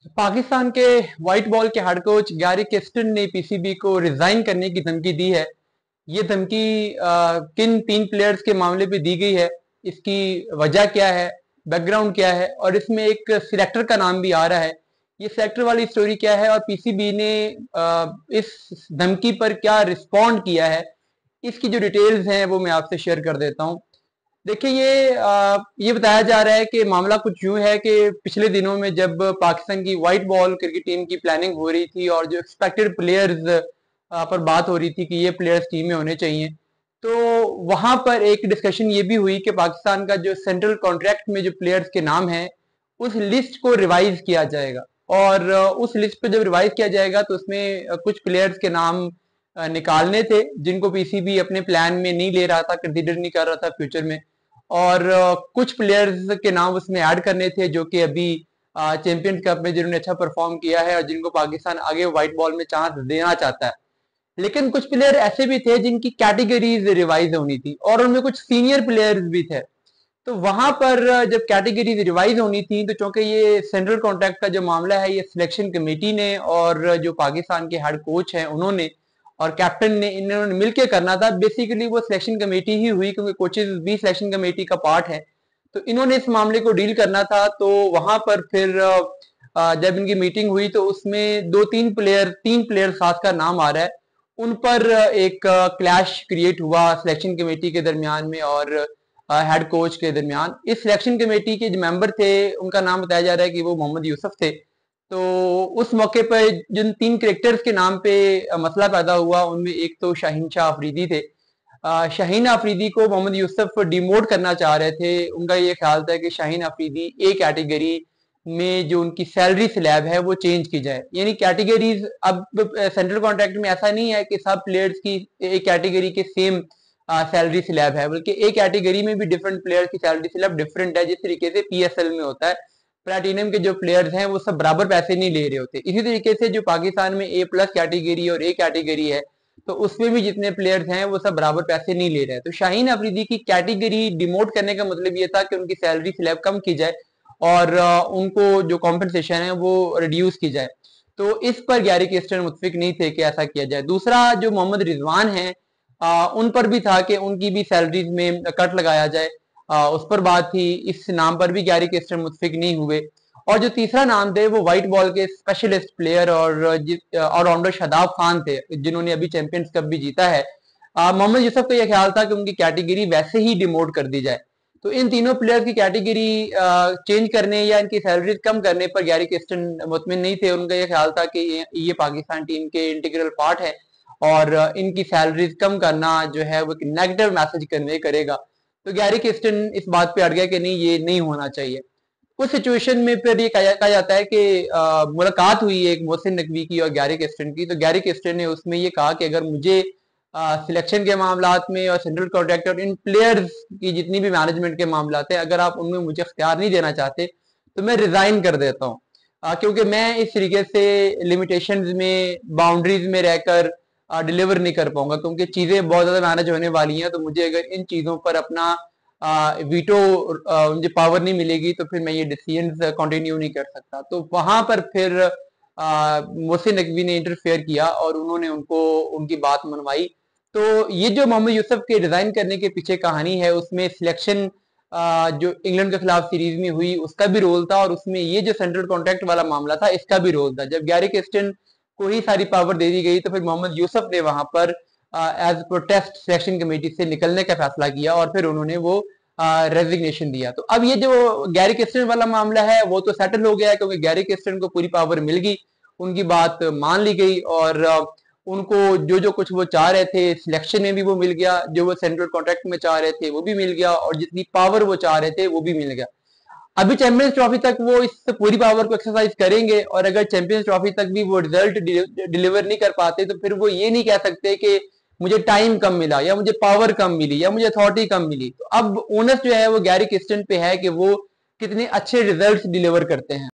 पाकिस्तान के white ball के head coach Gary किस्टन ने पीसीबी को रिजाइन करने की धमकी दी है। ये धमकी किन तीन प्लेयर्स के मामले पे दी गई है, इसकी वजह क्या है, बैकग्राउंड क्या है, और इसमें एक सिलेक्टर का नाम भी आ रहा है। ये सिलेक्टर वाली स्टोरी क्या है और पीसीबी ने इस धमकी पर क्या रिस्पॉन्ड किया है, इसकी जो डिटेल्स हैं वो मैं आपसे शेयर कर देता हूँ। देखिए, ये बताया जा रहा है कि मामला कुछ यूं है कि पिछले दिनों में जब पाकिस्तान की व्हाइट बॉल क्रिकेट टीम की प्लानिंग हो रही थी और जो एक्सपेक्टेड प्लेयर्स पर बात हो रही थी कि ये प्लेयर्स टीम में होने चाहिए, तो वहां पर एक डिस्कशन ये भी हुई कि पाकिस्तान का जो सेंट्रल कॉन्ट्रैक्ट में जो प्लेयर्स के नाम है उस लिस्ट को रिवाइज किया जाएगा। और उस लिस्ट पे जब रिवाइज किया जाएगा तो उसमें कुछ प्लेयर्स के नाम निकालने थे जिनको पीसीबी अपने प्लान में नहीं ले रहा था, कंसीडर नहीं कर रहा था फ्यूचर में। और कुछ प्लेयर्स के नाम उसमें ऐड करने थे जो कि अभी चैंपियंस कप में जिन्होंने अच्छा परफॉर्म किया है और जिनको पाकिस्तान आगे व्हाइट बॉल में चांस देना चाहता है। लेकिन कुछ प्लेयर ऐसे भी थे जिनकी कैटेगरीज रिवाइज होनी थी और उनमें कुछ सीनियर प्लेयर्स भी थे। तो वहां पर जब कैटेगरीज रिवाइज होनी थी तो चूंकि ये सेंट्रल कॉन्ट्रैक्ट का जो मामला है ये सिलेक्शन कमेटी ने और जो पाकिस्तान के हेड कोच हैं उन्होंने और कैप्टन ने इन्होंने मिलकर करना था। बेसिकली वो सिलेक्शन कमेटी ही हुई क्योंकि कोचेज भी सिलेक्शन कमेटी का पार्ट है। तो इन्होंने इस मामले को डील करना था। तो वहां पर फिर जब इनकी मीटिंग हुई तो उसमें तीन प्लेयर साथ का नाम आ रहा है। उन पर एक क्लैश क्रिएट हुआ सिलेक्शन कमेटी के दरमियान में और हेड कोच के दरमियान। इस सिलेक्शन कमेटी के जो मेंबर थे उनका नाम बताया जा रहा है कि वो मोहम्मद यूसुफ थे। तो उस मौके पर जिन तीन क्रिकेटर्स के नाम पे मसला पैदा हुआ उनमें एक तो शाहीन शाह अफरीदी थे। शाहीन अफरीदी को मोहम्मद यूसुफ डिमोट करना चाह रहे थे। उनका ये ख्याल था कि शाहीन अफरीदी ए कैटेगरी में जो उनकी सैलरी स्लैब है वो चेंज की जाए। यानी कैटेगरीज अब सेंट्रल कॉन्ट्रैक्ट में ऐसा नहीं है कि सब प्लेयर्स की एक कैटेगरी के सेम सैलरी स्लैब है, बल्कि एक कैटेगरी में भी डिफरेंट प्लेयर की सैलरी स्लैब डिफरेंट है, जिस तरीके से पीएसएल में होता है। प्लेटिनम के जो प्लेयर्स हैं वो सब बराबर पैसे नहीं ले रहे होते। इसी तरीके से जो पाकिस्तान में ए प्लस कैटेगरी और ए कैटेगरी है तो उसमें भी जितने प्लेयर्स हैं वो सब बराबर पैसे नहीं ले रहे हैं। तो शाहीन अफरीदी की कैटेगरी डिमोट करने का मतलब ये था कि उनकी सैलरी स्लैब कम की जाए और उनको जो कॉम्पनसेशन है वो रिड्यूस की जाए। तो इस पर गैरी किस्टन मुतफिक नहीं थे कि ऐसा किया जाए। दूसरा जो मोहम्मद रिजवान है उन पर भी था कि उनकी भी सैलरीज में कट लगाया जाए। उस पर बात थी। इस नाम पर भी गैरी किस्टन मुतफिक नहीं हुए। और जो तीसरा नाम थे वो व्हाइट बॉल के स्पेशलिस्ट प्लेयर और ऑलराउंडर शादाब खान थे जिन्होंने अभी चैंपियंस कप भी जीता है। मोहम्मद यूसुफ का यह ख्याल था कि उनकी कैटेगरी वैसे ही डिमोट कर दी जाए। तो इन तीनों प्लेयर की कैटेगरी चेंज करने या इनकी सैलरी कम करने पर गैरी किस्टन मुतमिन नहीं थे। उनका यह ख्याल था कि ये पाकिस्तान टीम के इंटीग्रल पार्ट है और इनकी सैलरीज कम करना जो है वो नेगेटिव मैसेज कन्वे करेगा। तो गैरी किस्टन इस बात पे अड़ गया कि नहीं, ये नहीं होना चाहिए। उस सिचुएशन में फिर ये कहा जाता है कि मुलाकात हुई एक मोहसिन नकवी की और गैरी किस्टन की। तो गैरी किस्टन ने उसमें ये कहा कि अगर मुझे सिलेक्शन के मामलात में और सेंट्रल कॉन्ट्रैक्ट और इन प्लेयर्स की जितनी भी मैनेजमेंट के मामलात है, अगर आप उनमें मुझे इख्तियार नहीं देना चाहते तो मैं रिजाइन कर देता हूँ। क्योंकि मैं इस तरीके से लिमिटेशंस में बाउंड्रीज में रहकर डिलीवर नहीं कर पाऊंगा, क्योंकि चीजें बहुत ज्यादा मैनेज होने वाली हैं। तो मुझे अगर इन चीजों पर अपना वीटो मुझे पावर नहीं मिलेगी तो फिर मैं ये डिसीजन कंटिन्यू नहीं कर सकता। तो वहां पर फिर मोहसिन नकवी ने इंटरफेयर किया और उन्होंने उनको उनकी बात मनवाई। तो ये जो मोहम्मद यूसुफ के रिजाइन करने के पीछे कहानी है उसमें सिलेक्शन जो इंग्लैंड के खिलाफ सीरीज में हुई उसका भी रोल था और उसमें ये जो सेंट्रल कॉन्ट्रैक्ट वाला मामला था इसका भी रोल था। जब गैरी किस्टन को ही सारी पावर दे दी गई तो फिर मोहम्मद यूसुफ ने वहां पर एज प्रोटेस्ट सिलेक्शन कमेटी से निकलने का फैसला किया और फिर उन्होंने वो रेजिग्नेशन दिया। तो अब ये जो गैरी किस्टन वाला मामला है वो तो सेटल हो गया है, क्योंकि गैरी किस्टन को पूरी पावर मिल गई, उनकी बात मान ली गई और उनको जो जो कुछ वो चाह रहे थे सिलेक्शन में भी वो मिल गया, जो वो सेंट्रल कॉन्ट्रैक्ट में चाह रहे थे वो भी मिल गया और जितनी पावर वो चाह रहे थे वो भी मिल गया। अभी चैंपियंस ट्रॉफी तक वो इस पूरी पावर को एक्सरसाइज करेंगे और अगर चैंपियंस ट्रॉफी तक भी वो रिजल्ट डिलीवर नहीं कर पाते तो फिर वो ये नहीं कह सकते कि मुझे टाइम कम मिला या मुझे पावर कम मिली या मुझे अथॉरिटी कम मिली। तो अब ओनस जो है वो गैरी किस्टन पे है कि वो कितने अच्छे रिजल्ट्स डिलीवर करते हैं।